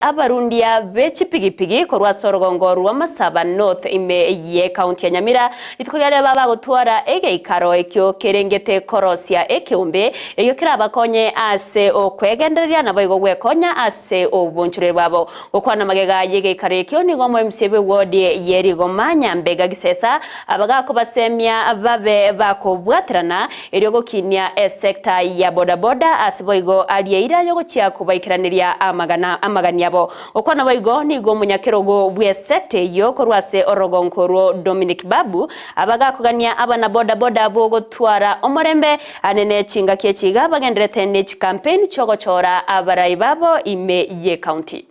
Abarundia bechipigipigi korwa sorogongo rwa Masaba North ime county ya Nyamira itukuliale baba gutwara egeikaro ekyo kerengete korosia ekiumbe eyo kirabakonye ase okwegendereria nabo igogwekonya ase obunchurire bwabo okwana magega yegeikaro ekyo nigo MCA Ward ya Rigoma Nyambega Gisesa abagako basemia babe bakobwatirana eryo gokinia sector ya bodaboda asiboigo aliyeira yo gochia kubaikiraniria amagania okwana baigo nigo munyakirogo bwe sector yo korwase orogonkoro Dominic Babu abagakugania abana bodaboda bo gotwara omorembe anene chinga kyechiga bagenderete ne campaign chogochora abarai babo ime ye county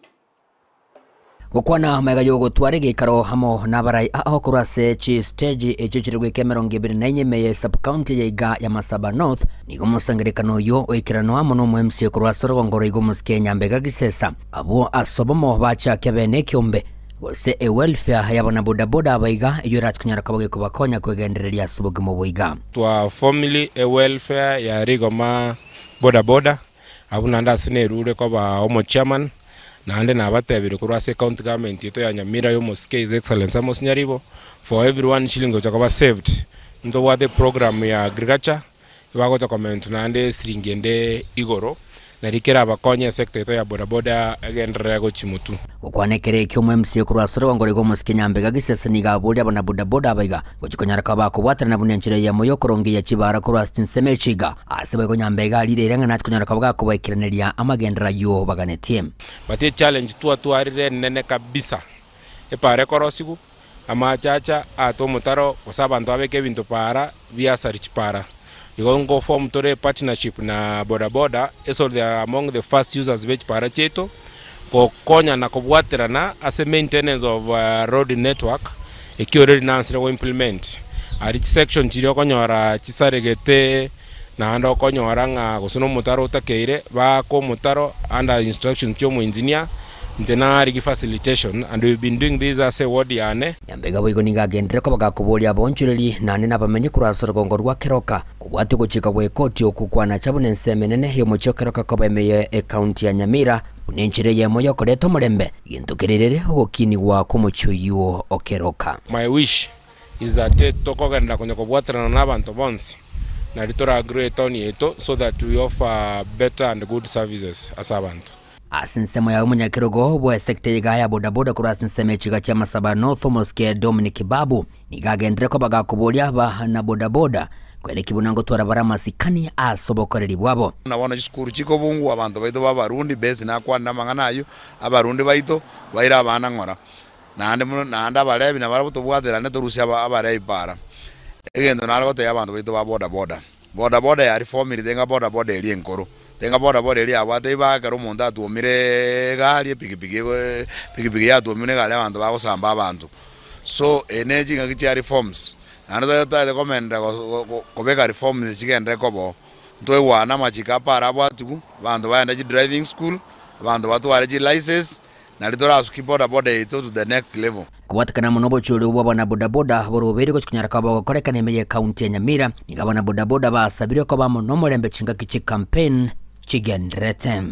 Gukwana mega yo gutwara gikaro hamo nabarai aho kurase chi stage echichirwe kemeronge 29 meye sub county yaiga ya Masaba North nigo musangerekano yo oikirano amono mu MCA kurasoro ngoro igo MCA Nyambega Gisesa abo asobomo bacha kebene kyombe wose welfare yabona bodaboda abaiga iyo ratkunyara kabage kubakonya kwegendereria subuge mu boiga twa family welfare ya Rigoma bodaboda abunanda sinerure ko ba omo chairman Nande na abatebire kurwase county government yeto ya Nyamira yo MCA His Excellency Amos Nyaribo for everyone shilling chakaba saved ndo wa the program ya agriculture ibago comment nande stringende igoro na rikera abakonye sector yeto ya bodaboda agendera go chimutu ukwanekere kyo MCA kurwasoro ngore go MCA Nyambega Gisesa niga bodi abana bodaboda abaiga gochikonyara kabako bwatana bunenchire ya moyo koronge ya chibara kurwastin semechiga asebe go Nyambega lirenga natkunyara kabako baikiraneria amagendera yo baganetie bati challenge tuarire nene kabisa epare korosigu amachacha atomutaro kosabantu abeke bintu para via sarich para Igongo form tore partnership na bodaboda eso they are among the first users which para cheto ko konya na kubwaterana as a maintenance of road network ekiore nansi na implement ari section chiro konyora chisaregete na ando konyora nga kusuno mutaro takeire ba ko mutaro under instruction chomo engineer Ntenari facilitation and we've been doing this as a ward yane Nyambega boigo ninga gendere ko bagakubolia bonchureri nane nabamenye kurasoro gongorwa keroka kubwate guchika bwe koti okukwana chabune nsemenene yo muchokeroka ko bemeye account ya Nyamira unenchire ye moyo koreto murembe gintukererere ogokini wa kumuchuyo okeroka. My wish is that tokogenda kunyo kubwaterana nabantu bonse na ritora agree town yeto so that we offer better and good services as abantu Asinsemo ya munyakirogo bwa sector yiga ya bodaboda kurasinseme chiga cha Masaba North MCA Dominic Babu nigagendere ko bagakubolia ba na bodaboda kwele kibunango twara baramasikani asobokoreri bwabo nabona iskuru chiko bungu abantu baito babarundi bezi nakwanda manganayo abarundi baito baira abana ngora nande balebi na barabuto bwaderane turusi abarebi para egendo nalgote abantu baito ba bodaboda ya reform idenga bodaboda eri enkoro tenga bodaboda eri abate bakaro umuntu atumire gali pikipiki ya atumire gali abantu bagosamba abantu so energy ngakicha reforms nando tata komenda kobeka reforms zigende kobo ntwe wana machika para bwatu bantu baenda driving school bantu batware license na litora bodaboda ito to the next level kuwatakana munobo chuli wabana bodaboda borobere ko kunyara kabo koreka nemeye county ya Nyamira nigabana bodaboda basabire ko bamunomorembe chinga kichi campaign chigendrete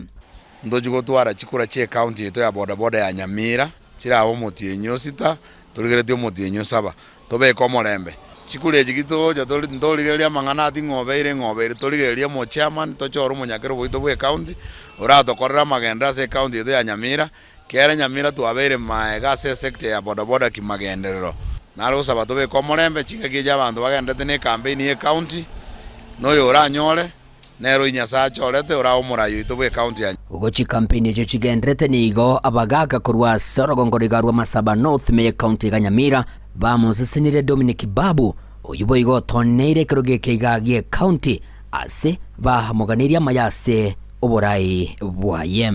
ndoji gotwara chikura che county ito ya bodaboda ya Nyamira chirawo mutinyo sita tuligerete mutinyo saba tobe ko morembe chikule jigito ja toligeria mangana ti ngobe toligeria mo chairman to choro munyakero boito bwe county ora to korra magenda se county ito ya Nyamira kera Nyamira tuabere maega se sector ya bodaboda kimagenderero nalo sabato be ko morembe chinga kije abantu bagendete ne campaign ye county no yora nyole nero inyasa chorete ora omurayo itobwe county ya ugochi campaign ejo chigendrete nigo abagaga kurwa sorogongorigarwa Masaba North meye county ya Nyamira bamuzisinire Dominic Babu oyubo igo toneire kiroge keigagie county ase bahamuganiria mayase oborai bwaye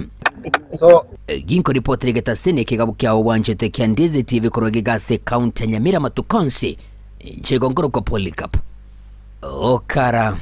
so ginko report regeta sene kigabukya owanjete kya Ndizi TV kuroge gase county ya Nyamira matukonsi chegongoro ko polycap okara